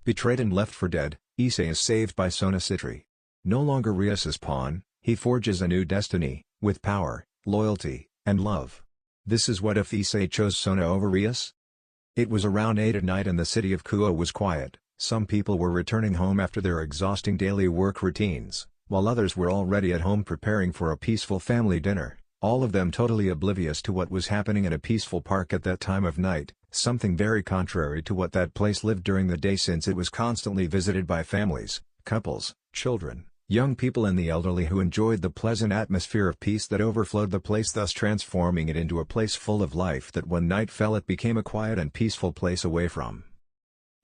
Betrayed and left for dead, Issei is saved by Sona. No longer Rias' pawn, he forges a new destiny, with power, loyalty, and love. This is what if Issei chose Sona over Rias? It was around 8 at night and the city of Kuo was quiet. Some people were returning home after their exhausting daily work routines, while others were already at home preparing for a peaceful family dinner, all of them totally oblivious to what was happening in a peaceful park at that time of night, something very contrary to what that place lived during the day since it was constantly visited by families, couples, children, young people and the elderly who enjoyed the pleasant atmosphere of peace that overflowed the place, thus transforming it into a place full of life that when night fell it became a quiet and peaceful place away from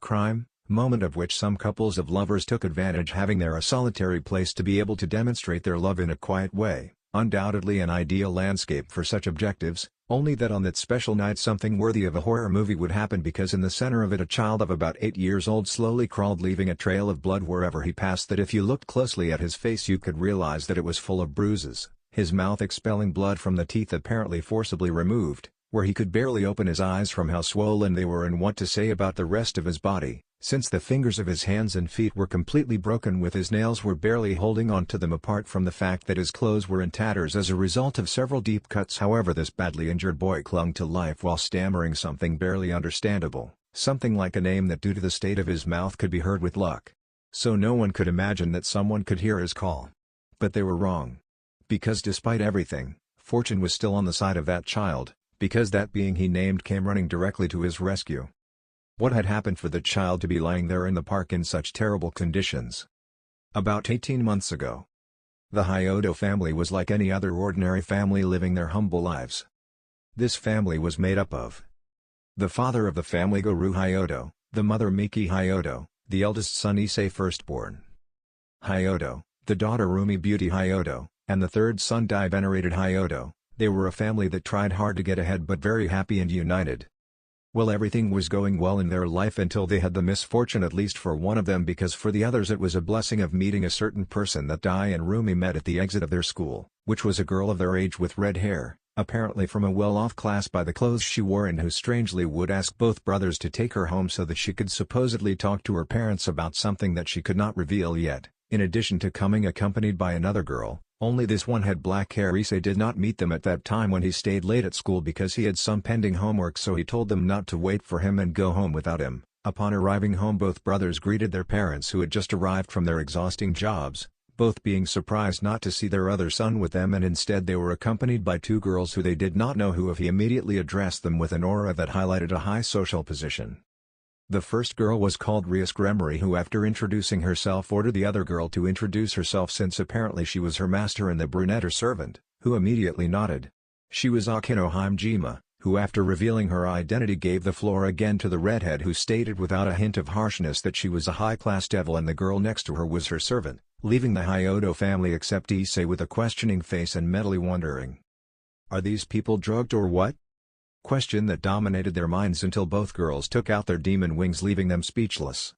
crime, moment of which some couples of lovers took advantage, having there a solitary place to be able to demonstrate their love in a quiet way, undoubtedly an ideal landscape for such objectives, only that on that special night something worthy of a horror movie would happen, because in the center of it a child of about 8 years old slowly crawled, leaving a trail of blood wherever he passed that if you looked closely at his face you could realize that it was full of bruises, his mouth expelling blood from the teeth apparently forcibly removed, where he could barely open his eyes from how swollen they were, and what to say about the rest of his body, since the fingers of his hands and feet were completely broken with his nails were barely holding on to them, apart from the fact that his clothes were in tatters as a result of several deep cuts. However, this badly injured boy clung to life while stammering something barely understandable, something like a name that due to the state of his mouth could be heard with luck. So no one could imagine that someone could hear his call. But they were wrong. Because despite everything, fortune was still on the side of that child, because that being he named came running directly to his rescue. What had happened for the child to be lying there in the park in such terrible conditions? About 18 months ago. The Hyodo family was like any other ordinary family living their humble lives. This family was made up of the father of the family, Guru Hyodo, the mother Miki Hyodo, the eldest son Issei, firstborn Hyodo, the daughter Rumi Beauty Hyodo, and the third son Dai venerated Hyodo. They were a family that tried hard to get ahead but very happy and united. Well, everything was going well in their life until they had the misfortune, at least for one of them, because for the others it was a blessing, of meeting a certain person that Dai and Rumi met at the exit of their school, which was a girl of their age with red hair, apparently from a well-off class by the clothes she wore, and who strangely would ask both brothers to take her home so that she could supposedly talk to her parents about something that she could not reveal yet, in addition to coming accompanied by another girl. Only this one had black hair. Issei did not meet them at that time when he stayed late at school because he had some pending homework, so he told them not to wait for him and go home without him. Upon arriving home, both brothers greeted their parents who had just arrived from their exhausting jobs, both being surprised not to see their other son with them, and instead they were accompanied by two girls who they did not know who. If he immediately addressed them with an aura that highlighted a high social position. The first girl was called Rias Gremory, who after introducing herself ordered the other girl to introduce herself, since apparently she was her master, and the brunette her servant, who immediately nodded. She was Akino Himejima, who after revealing her identity gave the floor again to the redhead, who stated without a hint of harshness that she was a high-class devil and the girl next to her was her servant, leaving the Hyodo family except Issei with a questioning face and mentally wondering, "Are these people drugged or what?" Question that dominated their minds until both girls took out their demon wings, leaving them speechless.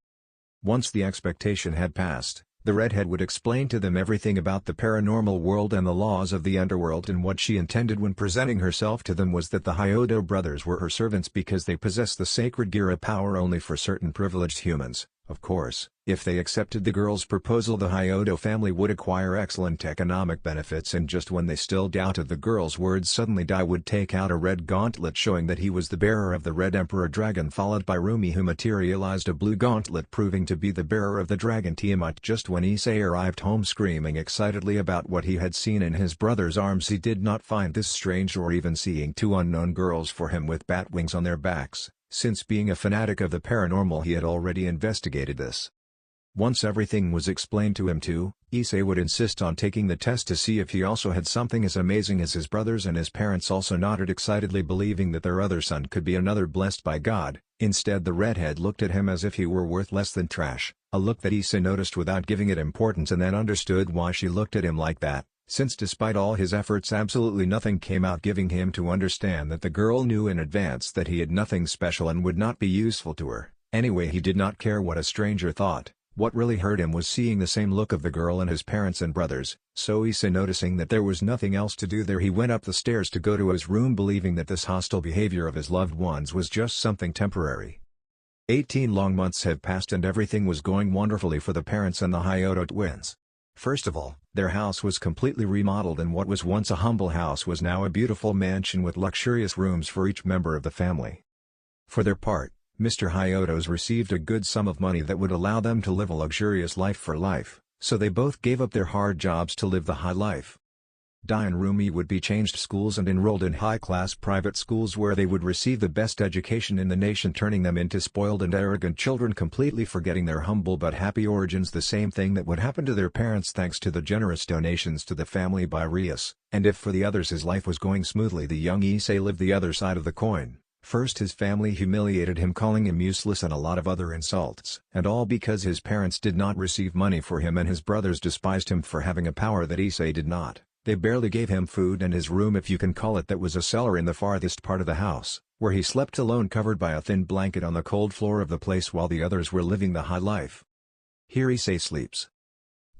Once the expectation had passed, the redhead would explain to them everything about the paranormal world and the laws of the underworld, and what she intended when presenting herself to them was that the Hyodo brothers were her servants because they possessed the sacred Gira power only for certain privileged humans. Of course, if they accepted the girl's proposal, the Hyodo family would acquire excellent economic benefits, and just when they still doubted the girl's words, suddenly Dai would take out a red gauntlet showing that he was the bearer of the Red Emperor Dragon, followed by Rumi, who materialized a blue gauntlet proving to be the bearer of the Dragon Tiamat. Just when Issei arrived home screaming excitedly about what he had seen in his brother's arms, he did not find this strange, or even seeing two unknown girls for him with bat wings on their backs, since being a fanatic of the paranormal he had already investigated this. Once everything was explained to him too, Issei would insist on taking the test to see if he also had something as amazing as his brothers, and his parents also nodded excitedly, believing that their other son could be another blessed by God. Instead, the redhead looked at him as if he were worth less than trash, a look that Issei noticed without giving it importance, and then understood why she looked at him like that, since despite all his efforts absolutely nothing came out, giving him to understand that the girl knew in advance that he had nothing special and would not be useful to her. Anyway, he did not care what a stranger thought. What really hurt him was seeing the same look of the girl and his parents and brothers, so Issei, noticing that there was nothing else to do there, he went up the stairs to go to his room, believing that this hostile behavior of his loved ones was just something temporary. 18 long months have passed and everything was going wonderfully for the parents and the Hayato twins. First of all, their house was completely remodeled and what was once a humble house was now a beautiful mansion with luxurious rooms for each member of the family. For their part, Mr. Hayatos received a good sum of money that would allow them to live a luxurious life for life, so they both gave up their hard jobs to live the high life. Dai and Rumi would be changed schools and enrolled in high-class private schools where they would receive the best education in the nation, turning them into spoiled and arrogant children, completely forgetting their humble but happy origins, the same thing that would happen to their parents thanks to the generous donations to the family by Rias. And if for the others his life was going smoothly, the young Issei lived the other side of the coin. First his family humiliated him, calling him useless and a lot of other insults. And all because his parents did not receive money for him, and his brothers despised him for having a power that Issei did not. They barely gave him food, and his room, if you can call it that, was a cellar in the farthest part of the house, where he slept alone covered by a thin blanket on the cold floor of the place while the others were living the high life. Here Issei sleeps.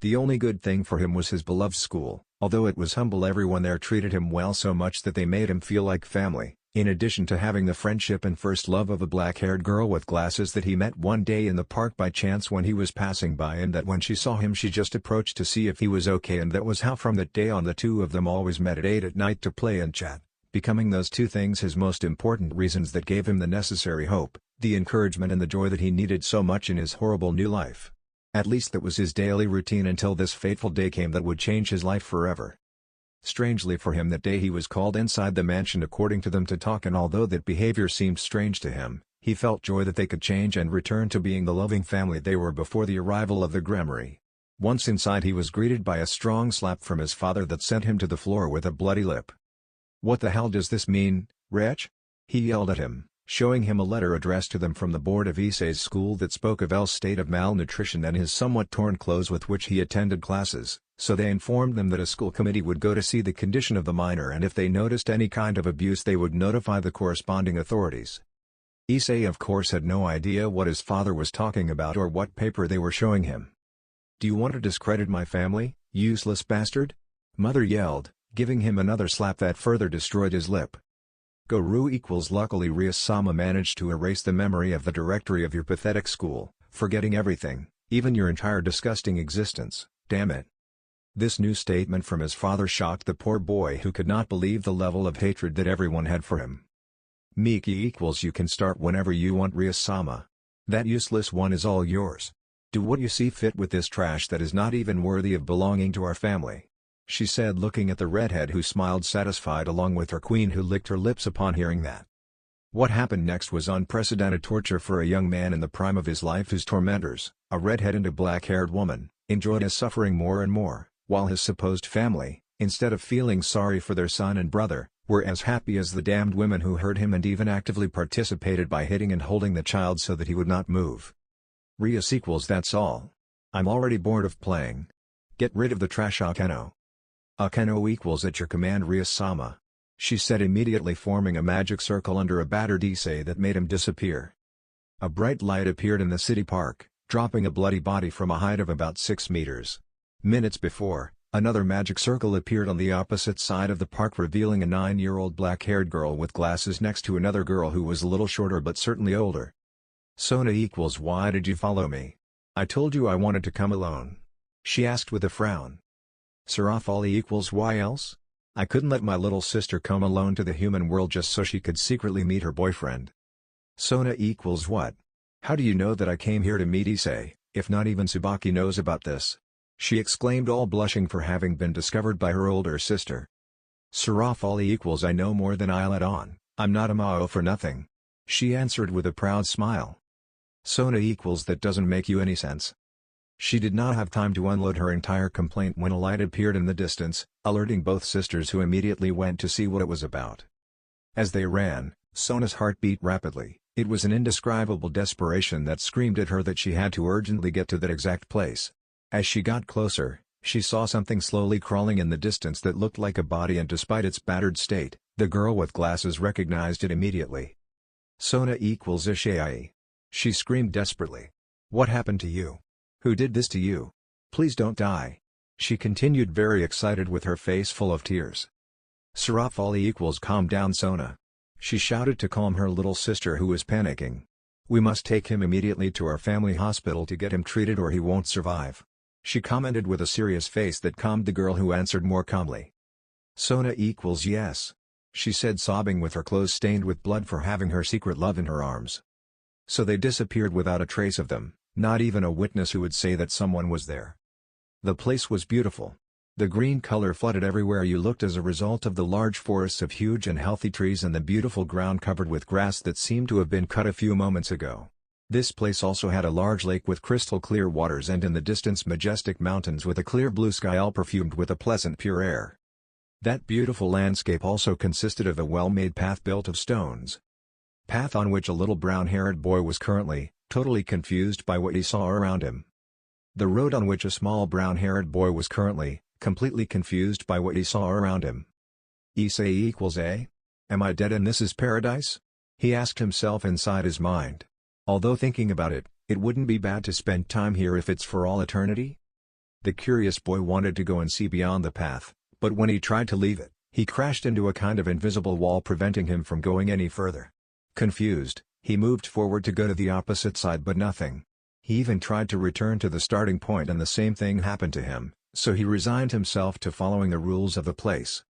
The only good thing for him was his beloved school. Although it was humble, everyone there treated him well, so much that they made him feel like family, in addition to having the friendship and first love of a black-haired girl with glasses that he met one day in the park by chance when he was passing by, and that when she saw him she just approached to see if he was okay, and that was how from that day on the two of them always met at 8 at night to play and chat, becoming those two things his most important reasons that gave him the necessary hope, the encouragement and the joy that he needed so much in his horrible new life. At least that was his daily routine until this fateful day came that would change his life forever. Strangely for him, that day he was called inside the mansion according to them to talk, and although that behavior seemed strange to him, he felt joy that they could change and return to being the loving family they were before the arrival of the Grammary. Once inside he was greeted by a strong slap from his father that sent him to the floor with a bloody lip. "What the hell does this mean, wretch?" he yelled at him, showing him a letter addressed to them from the board of Issei's school that spoke of L's state of malnutrition and his somewhat torn clothes with which he attended classes. So they informed them that a school committee would go to see the condition of the minor, and if they noticed any kind of abuse they would notify the corresponding authorities. Issei of course had no idea what his father was talking about or what paper they were showing him. "Do you want to discredit my family, useless bastard?" Mother yelled, giving him another slap that further destroyed his lip. Guru equals Luckily Rias-sama managed to erase the memory of the directory of your pathetic school, forgetting everything, even your entire disgusting existence, damn it. This new statement from his father shocked the poor boy, who could not believe the level of hatred that everyone had for him. Miki equals You can start whenever you want, Rias-sama. That useless one is all yours. Do what you see fit with this trash that is not even worthy of belonging to our family," she said, looking at the redhead, who smiled satisfied along with her queen, who licked her lips upon hearing that. What happened next was unprecedented torture for a young man in the prime of his life whose tormentors, a redhead and a black-haired woman, enjoyed his suffering more and more, while his supposed family, instead of feeling sorry for their son and brother, were as happy as the damned women who hurt him and even actively participated by hitting and holding the child so that he would not move. Rias equals That's all. I'm already bored of playing. Get rid of the trash, Akeno. Akeno equals At your command, Rias-sama, she said, immediately forming a magic circle under a battered Issei that made him disappear. A bright light appeared in the city park, dropping a bloody body from a height of about 6 meters. Minutes before, another magic circle appeared on the opposite side of the park, revealing a 9-year-old black-haired girl with glasses next to another girl who was a little shorter but certainly older. Sona equals Why did you follow me? I told you I wanted to come alone, she asked with a frown. Sarafali equals Why else? I couldn't let my little sister come alone to the human world just so she could secretly meet her boyfriend. Sona equals What? How do you know that I came here to meet Issei, if not even Tsubaki knows about this? She exclaimed, all blushing for having been discovered by her older sister. Sarafali equals I know more than I let on, I'm not a Mao for nothing, she answered with a proud smile. Sona equals That doesn't make you any sense. She did not have time to unload her entire complaint when a light appeared in the distance, alerting both sisters, who immediately went to see what it was about. As they ran, Sona's heart beat rapidly. It was an indescribable desperation that screamed at her that she had to urgently get to that exact place. As she got closer, she saw something slowly crawling in the distance that looked like a body, and despite its battered state, the girl with glasses recognized it immediately. Sona equals Issei, she screamed desperately. What happened to you? Who did this to you? Please don't die, she continued, very excited with her face full of tears. Sarafali equals Calm down, Sona, she shouted to calm her little sister, who was panicking. We must take him immediately to our family hospital to get him treated or he won't survive," she commented with a serious face that calmed the girl, who answered more calmly. "Sona equals yes," she said, sobbing with her clothes stained with blood for having her secret love in her arms. So they disappeared without a trace of them, not even a witness who would say that someone was there. The place was beautiful. The green color flooded everywhere you looked as a result of the large forests of huge and healthy trees and the beautiful ground covered with grass that seemed to have been cut a few moments ago. This place also had a large lake with crystal clear waters and in the distance majestic mountains with a clear blue sky, all perfumed with a pleasant pure air. That beautiful landscape also consisted of a well-made path built of stones. Path on which a little brown-haired boy was currently, totally confused by what he saw around him. The road on which a small brown-haired boy was currently, completely confused by what he saw around him. Issei equals A? Am I dead and this is paradise? He asked himself inside his mind. Although thinking about it, it wouldn't be bad to spend time here if it's for all eternity? The curious boy wanted to go and see beyond the path, but when he tried to leave it, he crashed into a kind of invisible wall preventing him from going any further. Confused, he moved forward to go to the opposite side but nothing. He even tried to return to the starting point and the same thing happened to him. So he resigned himself to following the rules of the place.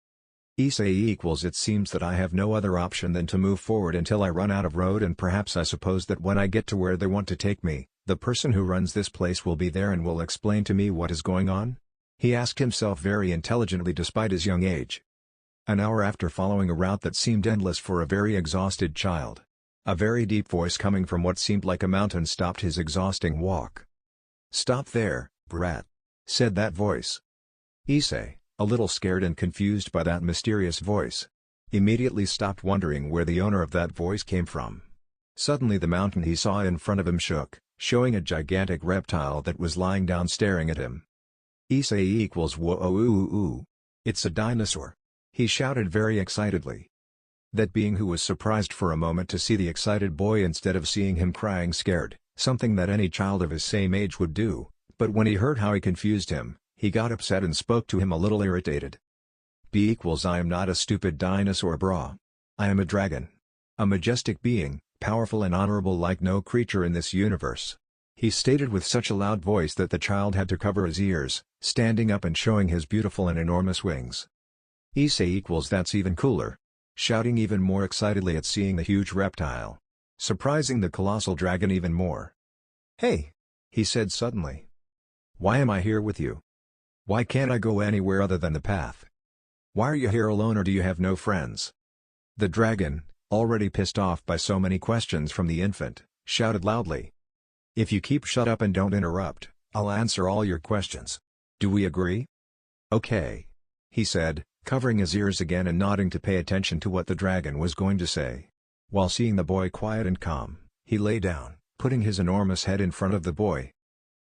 Issei equals it seems that I have no other option than to move forward until I run out of road, and perhaps I suppose that when I get to where they want to take me, the person who runs this place will be there and will explain to me what is going on? He asked himself very intelligently despite his young age. An hour after following a route that seemed endless for a very exhausted child, a very deep voice coming from what seemed like a mountain stopped his exhausting walk. "Stop there, brat," said that voice. Issei, a little scared and confused by that mysterious voice, immediately stopped, wondering where the owner of that voice came from. Suddenly the mountain he saw in front of him shook, showing a gigantic reptile that was lying down staring at him. Issei equals whoa, it's a dinosaur, he shouted very excitedly. That being, who was surprised for a moment to see the excited boy instead of seeing him crying scared, something that any child of his same age would do. But when he heard how he confused him, he got upset and spoke to him a little irritated. "B equals I am not a stupid dinosaur, brah. I am a dragon. A majestic being, powerful and honorable like no creature in this universe," he stated with such a loud voice that the child had to cover his ears, standing up and showing his beautiful and enormous wings. Issei equals that's even cooler, shouting even more excitedly at seeing the huge reptile, surprising the colossal dragon even more. "Hey!" he said suddenly. "Why am I here with you? Why can't I go anywhere other than the path? Why are you here alone, or do you have no friends?" The dragon, already pissed off by so many questions from the infant, shouted loudly. "If you keep shut up and don't interrupt, I'll answer all your questions. Do we agree?" "Okay," he said, covering his ears again and nodding to pay attention to what the dragon was going to say. While seeing the boy quiet and calm, he lay down, putting his enormous head in front of the boy.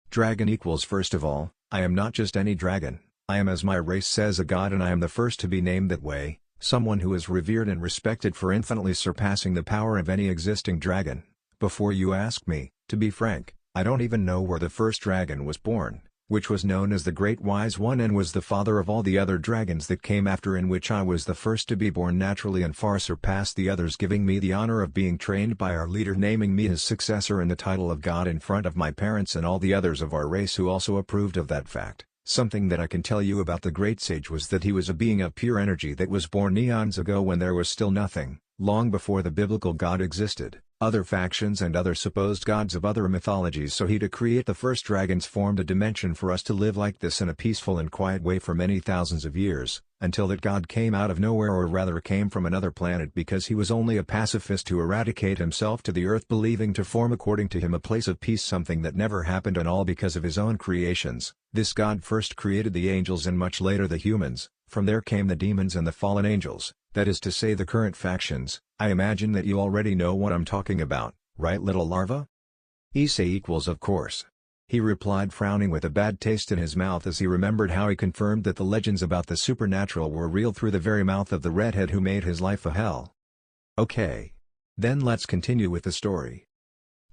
"Dragon equals first of all, I am not just any dragon, I am, as my race says, a god, and I am the first to be named that way, someone who is revered and respected for infinitely surpassing the power of any existing dragon. Before you ask me, to be frank, I don't even know where the first dragon was born, which was known as the Great Wise One and was the father of all the other dragons that came after, in which I was the first to be born naturally and far surpassed the others, giving me the honor of being trained by our leader, naming me his successor and the title of God in front of my parents and all the others of our race who also approved of that fact. Something that I can tell you about the great sage was that he was a being of pure energy that was born eons ago when there was still nothing, long before the biblical God existed, other factions and other supposed gods of other mythologies, so he to create the first dragons formed a dimension for us to live like this in a peaceful and quiet way for many thousands of years, until that God came out of nowhere, or rather came from another planet, because he was only a pacifist to eradicate himself to the earth, believing to form according to him a place of peace, something that never happened, and all because of his own creations. This God first created the angels and much later the humans, from there came the demons and the fallen angels, that is to say the current factions. I imagine that you already know what I'm talking about, right, little larva?" "Issei equals of course," he replied, frowning with a bad taste in his mouth as he remembered how he confirmed that the legends about the supernatural were real through the very mouth of the redhead who made his life a hell. "Okay. Then let's continue with the story.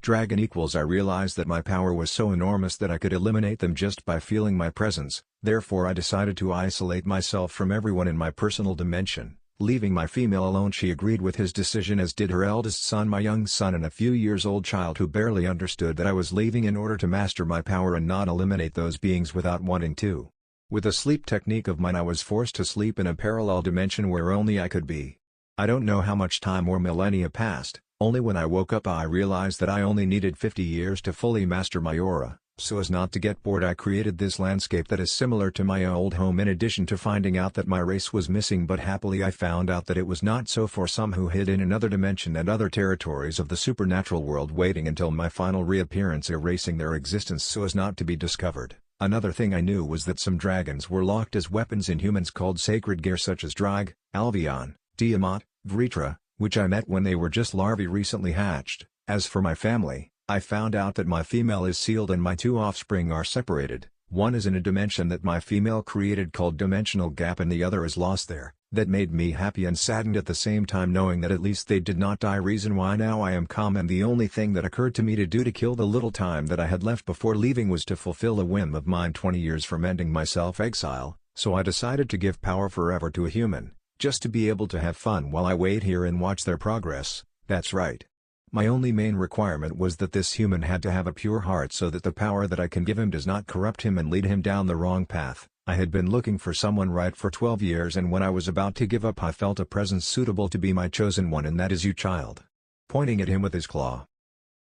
Dragon equals I realized that my power was so enormous that I could eliminate them just by feeling my presence, therefore I decided to isolate myself from everyone in my personal dimension, Leaving my female alone, she agreed with his decision, as did her eldest son, my young son, and a few years old child who barely understood that I was leaving in order to master my power and not eliminate those beings without wanting to. With a sleep technique of mine, I was forced to sleep in a parallel dimension where only I could be. I don't know how much time or millennia passed, only when I woke up I realized that I only needed 50 years to fully master my aura. So as not to get bored, I created this landscape that is similar to my old home, in addition to finding out that my race was missing, but happily I found out that it was not so for some who hid in another dimension and other territories of the supernatural world, waiting until my final reappearance, erasing their existence so as not to be discovered. Another thing I knew was that some dragons were locked as weapons in humans called sacred gear, such as Drag, Albion, Tiamat, Vritra, which I met when they were just larvae recently hatched. As for my family, I found out that my female is sealed and my two offspring are separated. One is in a dimension that my female created called Dimensional Gap, and the other is lost there. That made me happy and saddened at the same time, knowing that at least they did not die, reason why now I am calm, and the only thing that occurred to me to do to kill the little time that I had left before leaving was to fulfill a whim of mine, 20 years from ending my self-exile, so I decided to give power forever to a human, just to be able to have fun while I wait here and watch their progress. That's right. My only main requirement was that this human had to have a pure heart so that the power that I can give him does not corrupt him and lead him down the wrong path. I had been looking for someone right for 12 years, and when I was about to give up I felt a presence suitable to be my chosen one, and that is you, child. Pointing at him with his claw.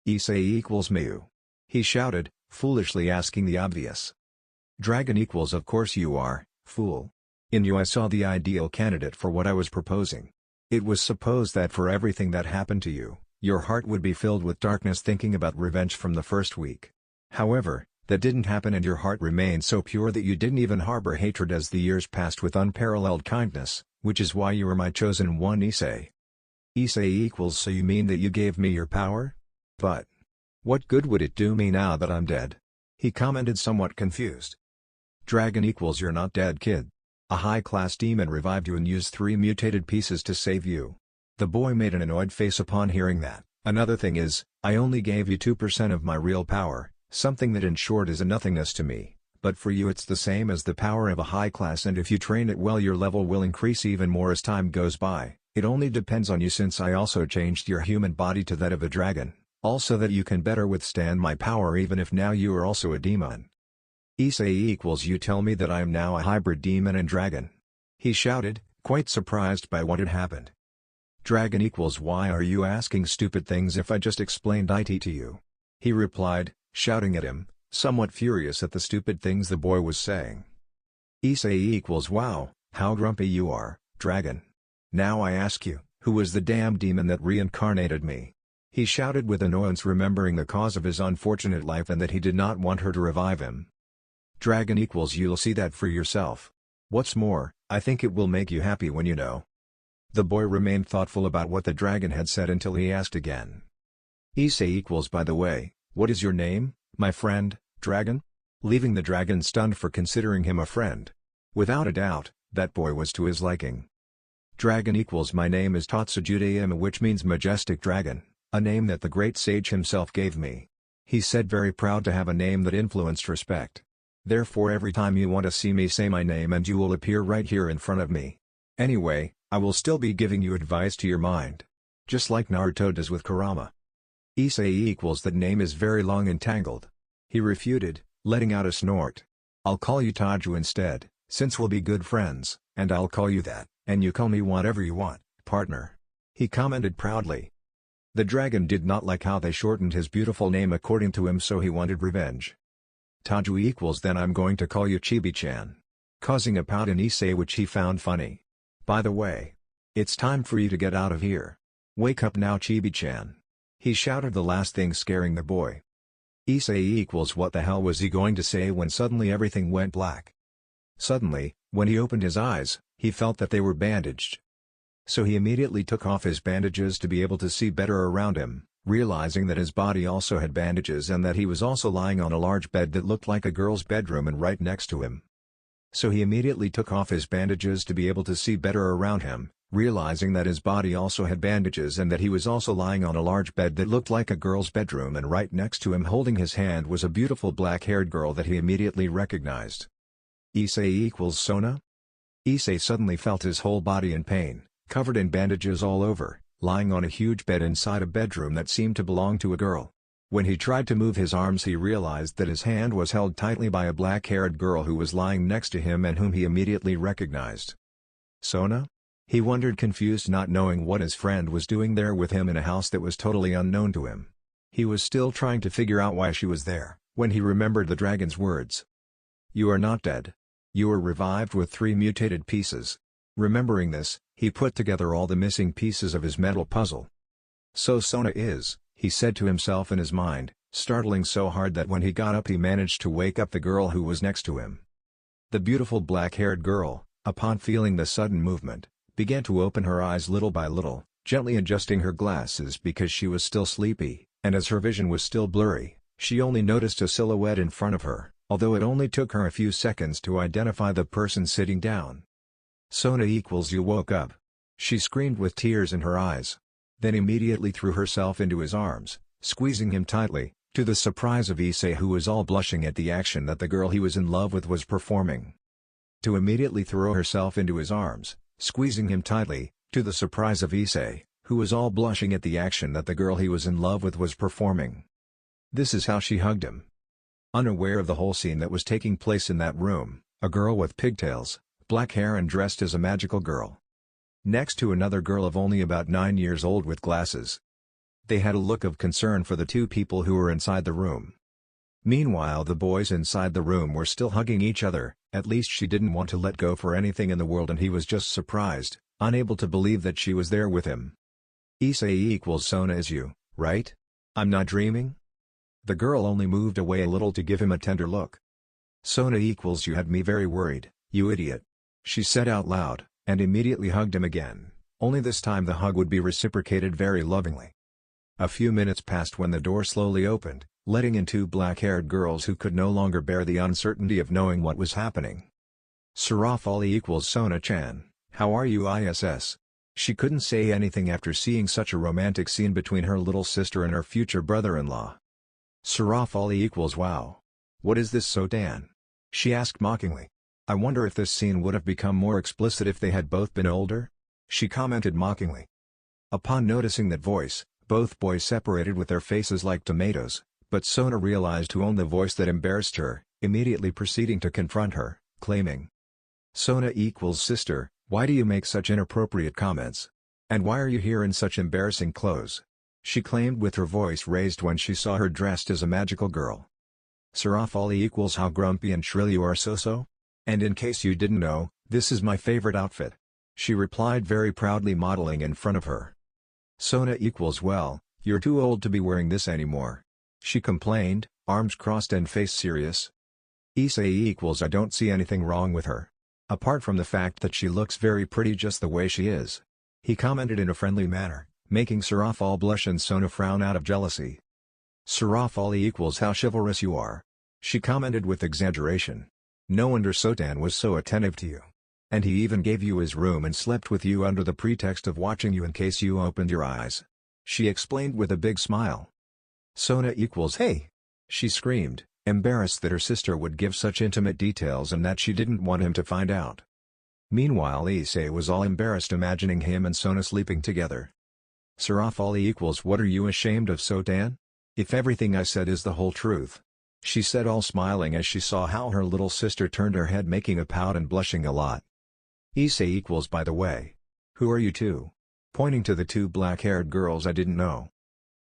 Issei equals Miu. He shouted, foolishly asking the obvious. Dragon equals of course you are, fool. In you I saw the ideal candidate for what I was proposing. It was supposed that for everything that happened to you, your heart would be filled with darkness thinking about revenge from the first week. However, that didn't happen, and your heart remained so pure that you didn't even harbor hatred as the years passed with unparalleled kindness, which is why you were my chosen one, Issei. Issei equals so you mean that you gave me your power? But what good would it do me now that I'm dead? He commented, somewhat confused. Dragon equals you're not dead, kid. A high-class demon revived you and used 3 mutated pieces to save you. The boy made an annoyed face upon hearing that. Another thing is, I only gave you 2% of my real power, something that in short is a nothingness to me, but for you it's the same as the power of a high class, and if you train it well your level will increase even more as time goes by. It only depends on you, since I also changed your human body to that of a dragon, also that you can better withstand my power even if now you are also a demon. Issei equals you tell me that I am now a hybrid demon and dragon. He shouted, quite surprised by what had happened. Dragon equals why are you asking stupid things if I just explained it to you? He replied, shouting at him, somewhat furious at the stupid things the boy was saying. Issei equals wow, how grumpy you are, dragon. Now I ask you, who was the damn demon that reincarnated me? He shouted with annoyance, remembering the cause of his unfortunate life and that he did not want her to revive him. Dragon equals you'll see that for yourself. What's more, I think it will make you happy when you know. The boy remained thoughtful about what the dragon had said until he asked again. Issei equals by the way, what is your name, my friend, dragon? Leaving the dragon stunned for considering him a friend. Without a doubt, that boy was to his liking. Dragon equals my name is Tatsujudayama, which means majestic dragon, a name that the great sage himself gave me. He said very proud to have a name that influenced respect. Therefore every time you want to see me say my name and you will appear right here in front of me. Anyway, I will still be giving you advice to your mind. Just like Naruto does with Kurama. Issei equals that name is very long and tangled. He refuted, letting out a snort. I'll call you Taju instead, since we'll be good friends, and I'll call you that, and you call me whatever you want, partner. He commented proudly. The dragon did not like how they shortened his beautiful name according to him, so he wanted revenge. Taju equals then I'm going to call you Chibi-chan. Causing a pout in Issei, which he found funny. By the way, it's time for you to get out of here. Wake up now, Chibi-chan. He shouted, the last thing scaring the boy. Issei equals what the hell was he going to say when suddenly everything went black. Suddenly, when he opened his eyes, he felt that they were bandaged. So he immediately took off his bandages to be able to see better around him, realizing that his body also had bandages and that he was also lying on a large bed that looked like a girl's bedroom and right next to him. So he immediately took off his bandages to be able to see better around him, realizing that his body also had bandages and that he was also lying on a large bed that looked like a girl's bedroom, and right next to him holding his hand was a beautiful black-haired girl that he immediately recognized. Issei equals Sona? Issei suddenly felt his whole body in pain, covered in bandages all over, lying on a huge bed inside a bedroom that seemed to belong to a girl. When he tried to move his arms, he realized that his hand was held tightly by a black-haired girl who was lying next to him and whom he immediately recognized. Sona? He wondered, confused, not knowing what his friend was doing there with him in a house that was totally unknown to him. He was still trying to figure out why she was there, when he remembered the dragon's words. "You are not dead. You were revived with 3 mutated pieces." Remembering this, he put together all the missing pieces of his mental puzzle. "So Sona is," he said to himself in his mind, startling so hard that when he got up he managed to wake up the girl who was next to him. The beautiful black-haired girl, upon feeling the sudden movement, began to open her eyes little by little, gently adjusting her glasses because she was still sleepy, and as her vision was still blurry, she only noticed a silhouette in front of her, although it only took her a few seconds to identify the person sitting down. "Sona equals you woke up!" she screamed with tears in her eyes. Then immediately threw herself into his arms, squeezing him tightly, to the surprise of Issei, who was all blushing at the action that the girl he was in love with was performing. To immediately throw herself into his arms, squeezing him tightly, to the surprise of Issei, who was all blushing at the action that the girl he was in love with was performing. This is how she hugged him. Unaware of the whole scene that was taking place in that room, a girl with pigtails, black hair and dressed as a magical girl, next to another girl of only about 9 years old with glasses. They had a look of concern for the 2 people who were inside the room. Meanwhile, the boys inside the room were still hugging each other. At least she didn't want to let go for anything in the world, and he was just surprised, unable to believe that she was there with him. "Issei equals Sona is you, right? I'm not dreaming?" The girl only moved away a little to give him a tender look. "Sona equals you had me very worried, you idiot," she said out loud, and immediately hugged him again, only this time the hug would be reciprocated very lovingly. A few minutes passed when the door slowly opened, letting in 2 black-haired girls who could no longer bear the uncertainty of knowing what was happening. "Sarafali equals Sona-chan, how are you ISS?" She couldn't say anything after seeing such a romantic scene between her little sister and her future brother-in-law. "Sarafali equals wow. What is this Sotan?" she asked mockingly. "I wonder if this scene would have become more explicit if they had both been older?" she commented mockingly. Upon noticing that voice, both boys separated with their faces like tomatoes, but Sona realized who owned the voice that embarrassed her, immediately proceeding to confront her, claiming, "Sona equals sister, why do you make such inappropriate comments? And why are you here in such embarrassing clothes?" she claimed with her voice raised when she saw her dressed as a magical girl. "Sarafali equals how grumpy and shrill you are, so? And in case you didn't know, this is my favorite outfit," she replied very proudly, modeling in front of her. "Sona equals well, you're too old to be wearing this anymore," she complained, arms crossed and face serious. "Issei equals I don't see anything wrong with her. Apart from the fact that she looks very pretty just the way she is," he commented in a friendly manner, making Sarafal blush and Sona frown out of jealousy. "Sarafali equals how chivalrous you are," she commented with exaggeration. "No wonder Sotan was so attentive to you. And he even gave you his room and slept with you under the pretext of watching you in case you opened your eyes," she explained with a big smile. "Sona equals hey!" she screamed, embarrassed that her sister would give such intimate details and that she didn't want him to find out. Meanwhile, Issei was all embarrassed imagining him and Sona sleeping together. "Sarafali equals what are you ashamed of, Sotan? If everything I said is the whole truth," she said, all smiling as she saw how her little sister turned her head, making a pout and blushing a lot. "Issei equals by the way. Who are you 2? Pointing to the 2 black-haired girls. "I didn't know.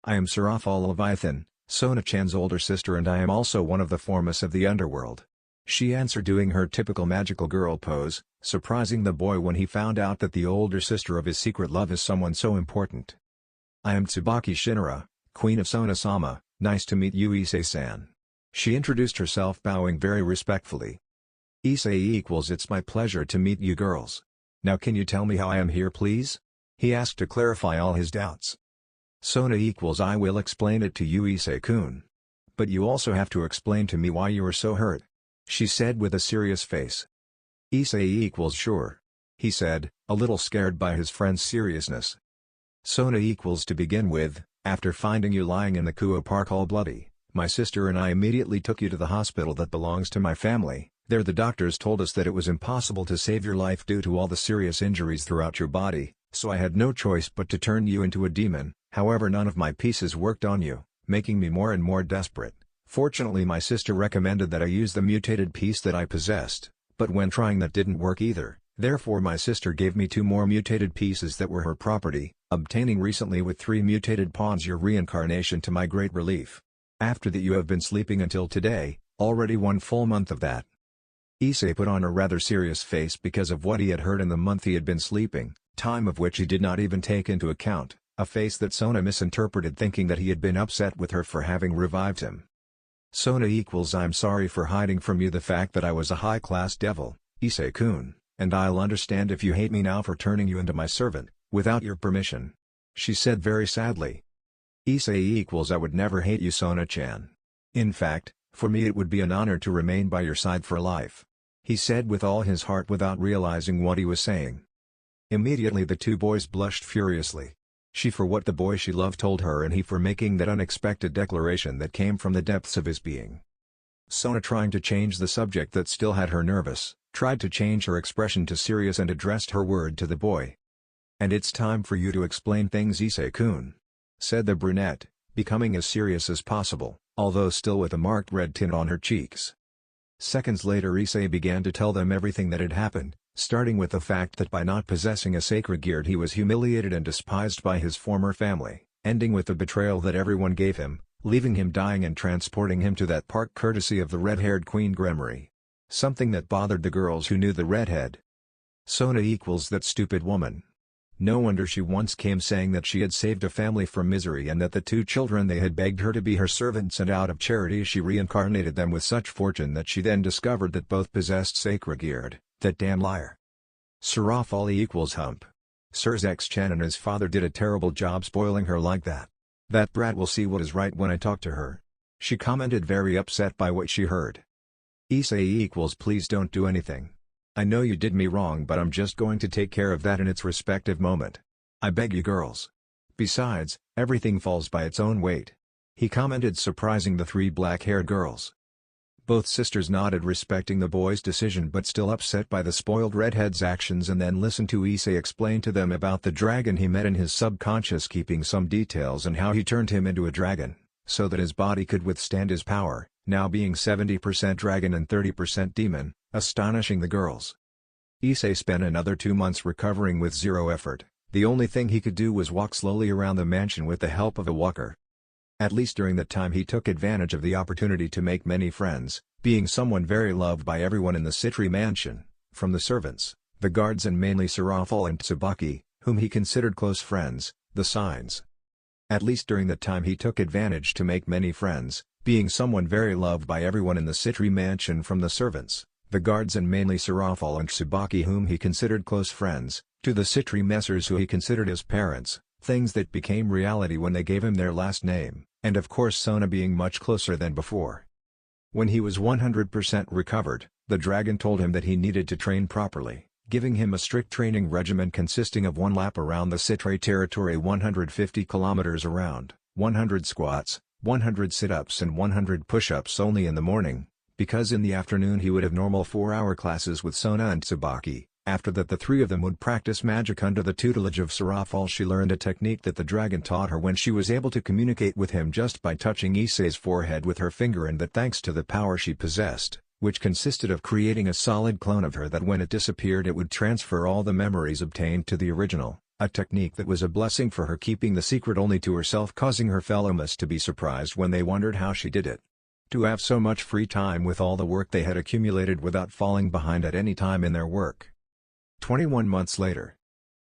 I am Sarafal Leviathan, Sona-chan's older sister, and I am also one of the foremost of the underworld," she answered, doing her typical magical girl pose, surprising the boy when he found out that the older sister of his secret love is someone so important. "I am Tsubaki Shinra, Queen of Sona-sama, nice to meet you Issei-san," she introduced herself, bowing very respectfully. "Issei equals it's my pleasure to meet you girls. Now can you tell me how I am here please?" he asked to clarify all his doubts. "Sona equals I will explain it to you Issei-kun. But you also have to explain to me why you are so hurt," she said with a serious face. "Issei equals sure," he said, a little scared by his friend's seriousness. "Sona equals to begin with, after finding you lying in the Kuo Park all bloody, my sister and I immediately took you to the hospital that belongs to my family. There the doctors told us that it was impossible to save your life due to all the serious injuries throughout your body, So I had no choice but to turn you into a demon. However, none of my pieces worked on you, making me more and more desperate. Fortunately, my sister recommended that I use the mutated piece that I possessed, but when trying that didn't work either. Therefore my sister gave me 2 more mutated pieces that were her property, obtaining recently with 3 mutated pawns your reincarnation to my great relief. After that you have been sleeping until today, already 1 full month of that." Issei put on a rather serious face because of what he had heard in the month he had been sleeping, time of which he did not even take into account, a face that Sona misinterpreted thinking that he had been upset with her for having revived him. Sona equals I'm sorry for hiding from you the fact that I was a high-class devil, Issei-kun, and I'll understand if you hate me now for turning you into my servant, without your permission," she said very sadly. Issei equals I would never hate you, Sona-chan. In fact, for me it would be an honor to remain by your side for life," he said with all his heart without realizing what he was saying. Immediately the 2 boys blushed furiously. She for what the boy she loved told her, and he for making that unexpected declaration that came from the depths of his being. Sona, trying to change the subject that still had her nervous, tried to change her expression to serious and addressed her word to the boy. "And it's time for you to explain things, Issei-kun," said the brunette, becoming as serious as possible, although still with a marked red tint on her cheeks. Seconds later Issei began to tell them everything that had happened, starting with the fact that by not possessing a sacred gear he was humiliated and despised by his former family, ending with the betrayal that everyone gave him, leaving him dying and transporting him to that park courtesy of the red-haired Queen Gremory. Something that bothered the girls who knew the redhead. Sona equals that stupid woman. No wonder she once came saying that she had saved a family from misery and that the 2 children they had begged her to be her servants, and out of charity she reincarnated them with such fortune that she then discovered that both possessed sacred gear. That damn liar. Sarafali equals hump. Sirzex-chan and his father did a terrible job spoiling her like that. That brat will see what is right when I talk to her, she commented, very upset by what she heard. Issei equals please don't do anything. I know you did me wrong, but I'm just going to take care of that in its respective moment. I beg you girls. Besides, everything falls by its own weight, he commented, surprising the 3 black-haired girls. Both sisters nodded, respecting the boy's decision but still upset by the spoiled redhead's actions, and then listened to Issei explain to them about the dragon he met in his subconscious, keeping some details and how he turned him into a dragon, so that his body could withstand his power, now being 70% dragon and 30% demon, astonishing the girls. Issei spent another 2 months recovering with 0 effort. The only thing he could do was walk slowly around the mansion with the help of a walker. At least during that time he took advantage of the opportunity to make many friends, being someone very loved by everyone in the Citri mansion, from the servants, the guards, and mainly Sarafal and Tsubaki, whom he considered close friends, the signs. At least during that time he took advantage to make many friends, being someone very loved by everyone in the Citri mansion, from the servants, the guards, and mainly Sarafal and Tsubaki, whom he considered close friends, to the Citri messers who he considered his parents, things that became reality when they gave him their last name, and of course Sona being much closer than before. When he was 100% recovered, the dragon told him that he needed to train properly, giving him a strict training regimen consisting of 1 lap around the Citri territory 150 kilometers around, 100 squats, 100 sit-ups and 100 push-ups only in the morning, because in the afternoon he would have normal 4-hour classes with Sona and Tsubaki. After that the 3 of them would practice magic under the tutelage of Sarafal. She learned a technique that the dragon taught her when she was able to communicate with him just by touching Issei's forehead with her finger, and that thanks to the power she possessed, which consisted of creating a solid clone of her, that when it disappeared it would transfer all the memories obtained to the original, a technique that was a blessing for her, keeping the secret only to herself, causing her fellowmates to be surprised when they wondered how she did it. To have so much free time with all the work they had accumulated without falling behind at any time in their work. 21 months later.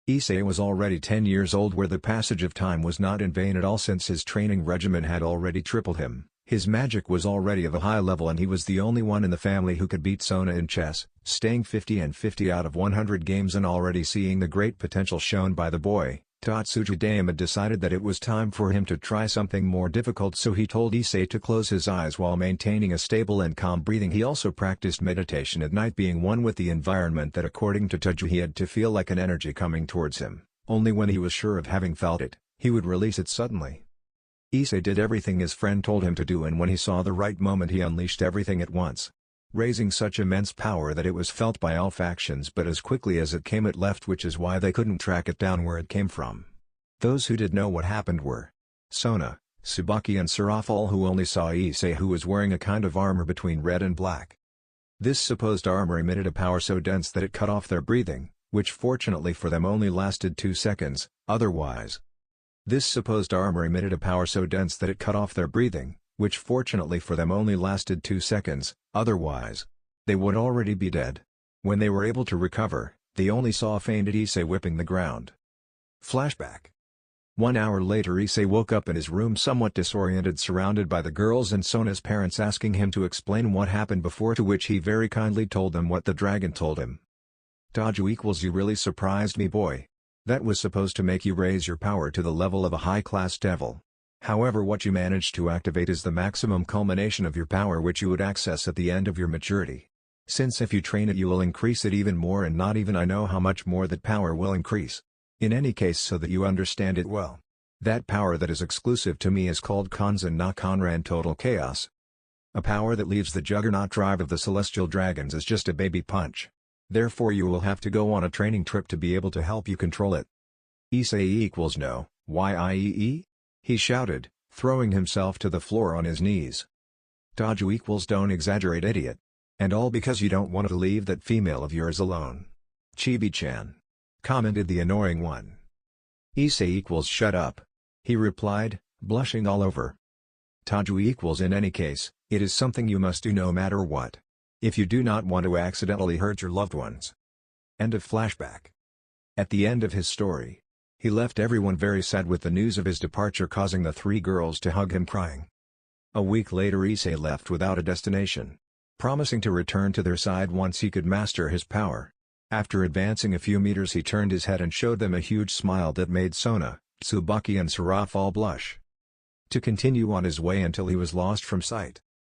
Issei was already 10 years old, where the passage of time was not in vain at all, since his training regimen had already tripled him, his magic was already of a high level, and he was the only one in the family who could beat Sona in chess, staying 50 and 50 out of 100 games, and already seeing the great potential shown by the boy. Tatsuji Dama decided that it was time for him to try something more difficult, so he told Issei to close his eyes while maintaining a stable and calm breathing. He also practiced meditation at night, being one with the environment, that according to Taju he had to feel like an energy coming towards him. Only when he was sure of having felt it, he would release it suddenly. Issei did everything his friend told him to do, and when he saw the right moment he unleashed everything at once. raising such immense power that it was felt by all factions, but as quickly as it came it left, which is why they couldn't track it down where it came from. Those who did know what happened were Sona, Tsubaki and Sarafal, who only saw Issei, who was wearing a kind of armor between red and black. This supposed armor emitted a power so dense that it cut off their breathing, which fortunately for them only lasted 2 seconds, otherwise. This supposed armor emitted a power so dense that it cut off their breathing, which fortunately for them only lasted 2 seconds, otherwise. They would already be dead. When they were able to recover, they only saw a fainted Issei whipping the ground. Flashback. 1 hour later, Issei woke up in his room somewhat disoriented, surrounded by the girls and Sona's parents asking him to explain what happened before, to which he very kindly told them what the dragon told him. Taju equals you really surprised me, boy. That was supposed to make you raise your power to the level of a high-class devil. However, what you managed to activate is the maximum culmination of your power, which you would access at the end of your maturity. Since if you train it you will increase it even more, and not even I know how much more that power will increase. In any case, so that you understand it well. That power that is exclusive to me is called Kanzen na Kanran, Total Chaos. A power that leaves the juggernaut drive of the celestial dragons as just a baby punch. Therefore you will have to go on a training trip to be able to help you control it. Issei equals no, YIEE? He shouted, throwing himself to the floor on his knees. Taju equals don't exaggerate, idiot. And all because you don't want to leave that female of yours alone. Chibi-chan. Commented the annoying one. Issei equals shut up. He replied, blushing all over. Taju equals in any case, it is something you must do no matter what. If you do not want to accidentally hurt your loved ones. End of flashback. At the end of his story, he left everyone very sad with the news of his departure, causing the 3 girls to hug him crying. A week later, Issei left without a destination, promising to return to their side once he could master his power. After advancing a few meters, he turned his head and showed them a huge smile that made Sona, Tsubaki and Sarafal blush. To continue on his way until he was lost from sight.